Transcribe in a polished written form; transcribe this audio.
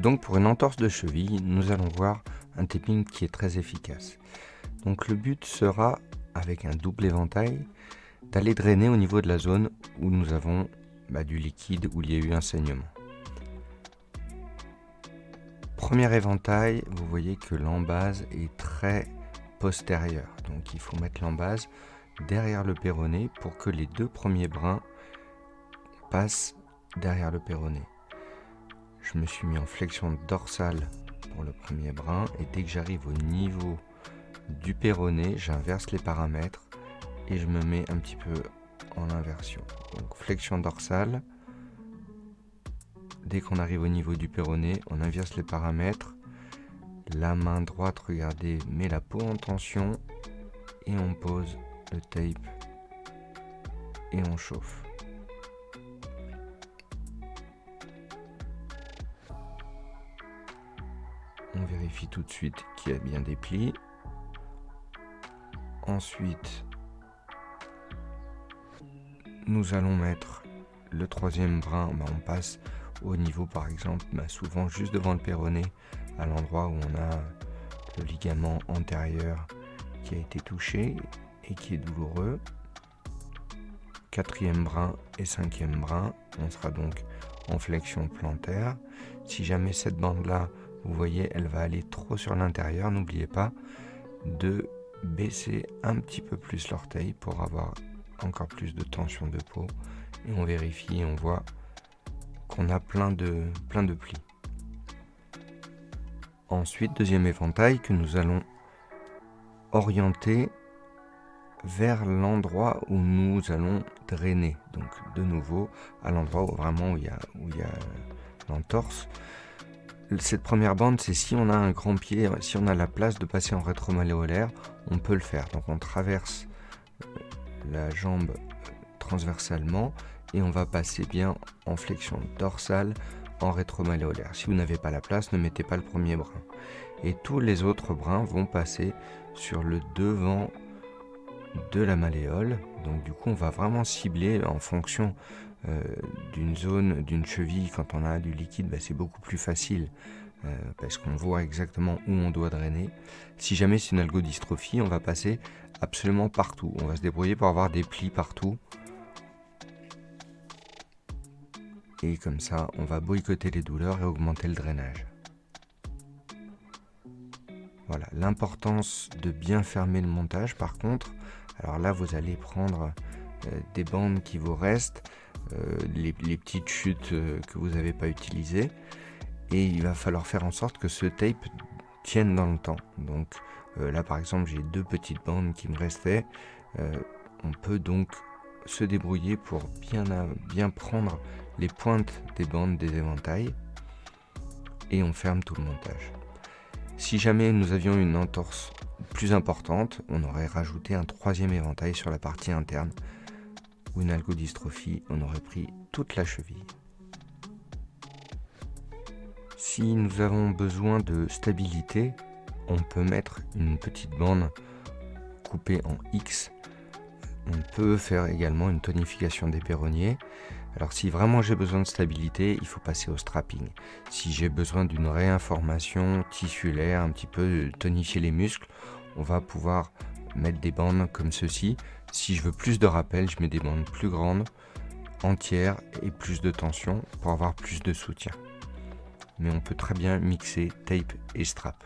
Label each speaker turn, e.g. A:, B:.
A: Donc pour une entorse de cheville, nous allons voir un taping qui est très efficace. Donc le but sera, avec un double éventail, d'aller drainer au niveau de la zone où nous avons du liquide, où il y a eu un saignement. Premier éventail, vous voyez que l'embase est très postérieure. Donc il faut mettre l'embase derrière le péroné pour que les deux premiers brins passent derrière le péroné. Je me suis mis en flexion dorsale pour le premier brin et dès que j'arrive au niveau du péroné, j'inverse les paramètres et je me mets un petit peu en inversion. Donc flexion dorsale, dès qu'on arrive au niveau du péroné, on inverse les paramètres. La main droite, regardez, met la peau en tension et on pose le tape et on chauffe. On vérifie tout de suite qu'il y a bien des plis. Ensuite, nous allons mettre le troisième brin. On passe au niveau, par exemple, souvent juste devant le péroné, à l'endroit où on a le ligament antérieur qui a été touché et qui est douloureux. Quatrième brin et cinquième brin, on sera donc en flexion plantaire. Si jamais cette bande-là, vous voyez, elle va aller trop sur l'intérieur, n'oubliez pas de baisser un petit peu plus l'orteil pour avoir encore plus de tension de peau. Et on vérifie et on voit qu'on a plein de plis. Ensuite, deuxième éventail que nous allons orienter vers l'endroit où nous allons drainer. Donc de nouveau à l'endroit où il y a l'entorse. Cette première bande, c'est si on a un grand pied, si on a la place de passer en rétromalléolaire, on peut le faire. Donc on traverse la jambe transversalement et on va passer bien en flexion dorsale en rétromalléolaire. Si vous n'avez pas la place, ne mettez pas le premier brin. Et tous les autres brins vont passer sur le devant de la malléole. Donc du coup, on va vraiment cibler en fonction d'une zone, d'une cheville. Quand on a du liquide, c'est beaucoup plus facile parce qu'on voit exactement où on doit drainer. Si jamais c'est une algodystrophie, on va passer absolument partout. On va se débrouiller pour avoir des plis partout. Et comme ça, on va boycotter les douleurs et augmenter le drainage. Voilà, l'importance de bien fermer le montage par contre. Alors là, vous allez prendre des bandes qui vous restent, les petites chutes que vous n'avez pas utilisées. Et il va falloir faire en sorte que ce tape tienne dans le temps. Donc là, par exemple, j'ai deux petites bandes qui me restaient. On peut donc se débrouiller pour bien prendre les pointes des bandes des éventails et on ferme tout le montage. Si jamais nous avions une entorse plus importante, on aurait rajouté un troisième éventail sur la partie interne ou une algodystrophie, on aurait pris toute la cheville. Si nous avons besoin de stabilité, on peut mettre une petite bande coupée en X. On peut faire également une tonification des péronniers. Alors si vraiment j'ai besoin de stabilité, il faut passer au strapping. Si j'ai besoin d'une réinformation tissulaire, un petit peu tonifier les muscles, on va pouvoir mettre des bandes comme ceci. Si je veux plus de rappel, je mets des bandes plus grandes, entières et plus de tension pour avoir plus de soutien. Mais on peut très bien mixer tape et strap.